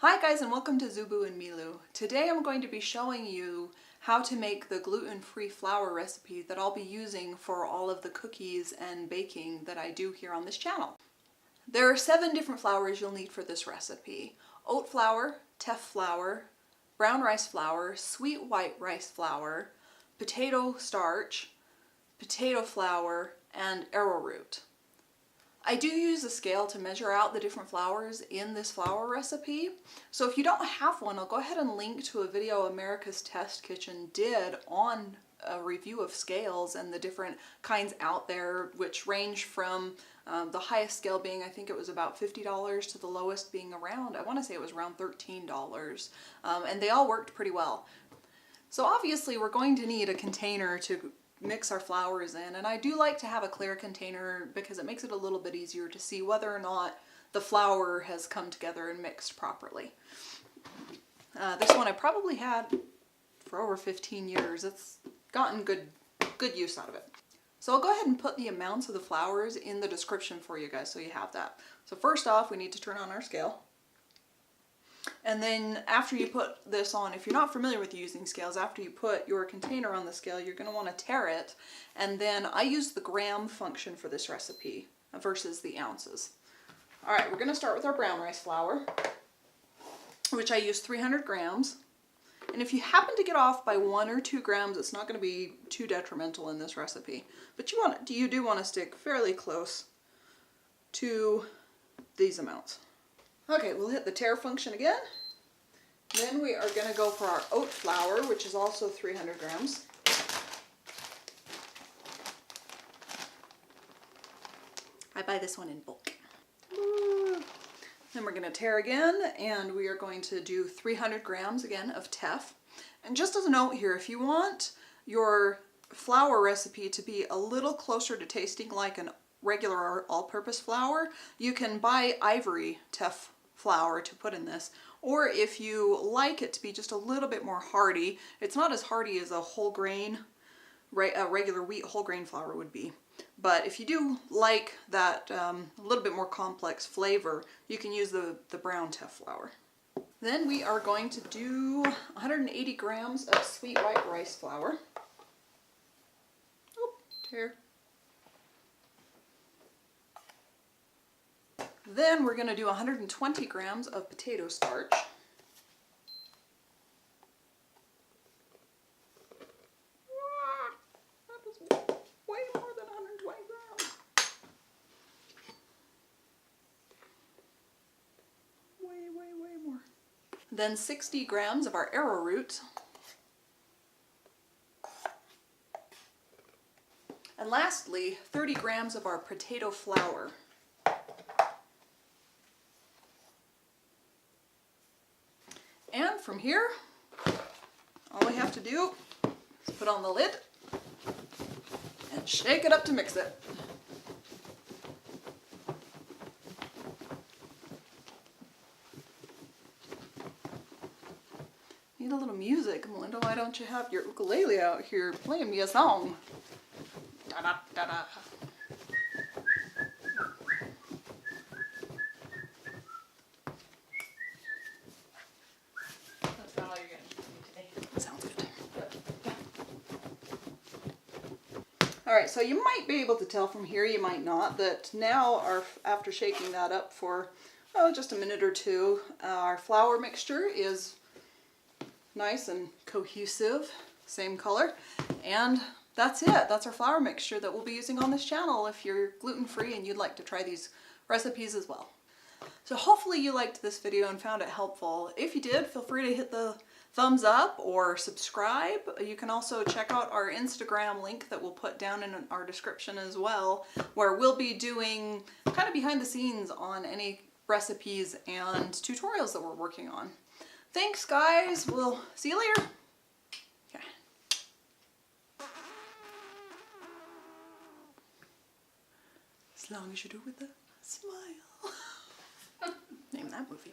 Hi guys, and welcome to Zubu and Milu. Today I'm going to be showing you how to make the gluten-free flour recipe that I'll be using for all of the cookies and baking that I do here on this channel. There are 7 different flours you'll need for this recipe: oat flour, teff flour, brown rice flour, sweet white rice flour, potato starch, potato flour, and arrowroot. I do use a scale to measure out the different flours in this flour recipe. So if you don't have one, I'll go ahead and link to a video America's Test Kitchen did on a review of scales and the different kinds out there, which range from the highest scale being, I think it was about $50 to the lowest being around, I want to say it was around $13. And they all worked pretty well. So obviously we're going to need a container to mix our flours in, and I do like to have a clear container because it makes it a little bit easier to see whether or not the flour has come together and mixed properly. This one I probably had for over 15 years. It's gotten good use out of it. So I'll go ahead and put the amounts of the flours in the description for you guys so you have that. So first off, we need to turn on our scale. And then after you put this on, if you're not familiar with using scales, after you put your container on the scale, you're going to want to tare it. And then I use the gram function for this recipe versus the ounces. All right, we're going to start with our brown rice flour, which I use 300 grams. And if you happen to get off by 1 or 2 grams, it's not going to be too detrimental in this recipe. But you do want to stick fairly close to these amounts. Okay, we'll hit the tare function again. Then we are going to go for our oat flour, which is also 300 grams. I buy this one in bulk. Then we're going to tare again, and we are going to do 300 grams again of teff. And just as a note here, if you want your flour recipe to be a little closer to tasting like an regular all-purpose flour, you can buy ivory teff flour to put in this, or if you like it to be just a little bit more hearty, it's not as hearty as a whole grain, a regular wheat whole grain flour would be, but if you do like that a little bit more complex flavor, you can use the brown teff flour. Then we are going to do 180 grams of sweet white rice flour. Oh, tear. Then we're going to do 120 grams of potato starch. That was way more than 120 grams. Way more. Then 60 grams of our arrowroot. And lastly, 30 grams of our potato flour. And from here, all we have to do is put on the lid and shake it up to mix it. Need a little music, Melinda. Why don't you have your ukulele out here playing me a song? Da da da da. Alright, so you might be able to tell from here, you might not, that now after shaking that up for just a minute or two, our flour mixture is nice and cohesive, same color, and that's it. That's our flour mixture that we'll be using on this channel if you're gluten-free and you'd like to try these recipes as well. So hopefully you liked this video and found it helpful. If you did, feel free to hit the thumbs up or subscribe. You can also check out our Instagram link that we'll put down in our description as well, where we'll be doing kind of behind the scenes on any recipes and tutorials that we're working on. Thanks guys, we'll see you later. Okay. As long as you do it with a smile. Name that movie.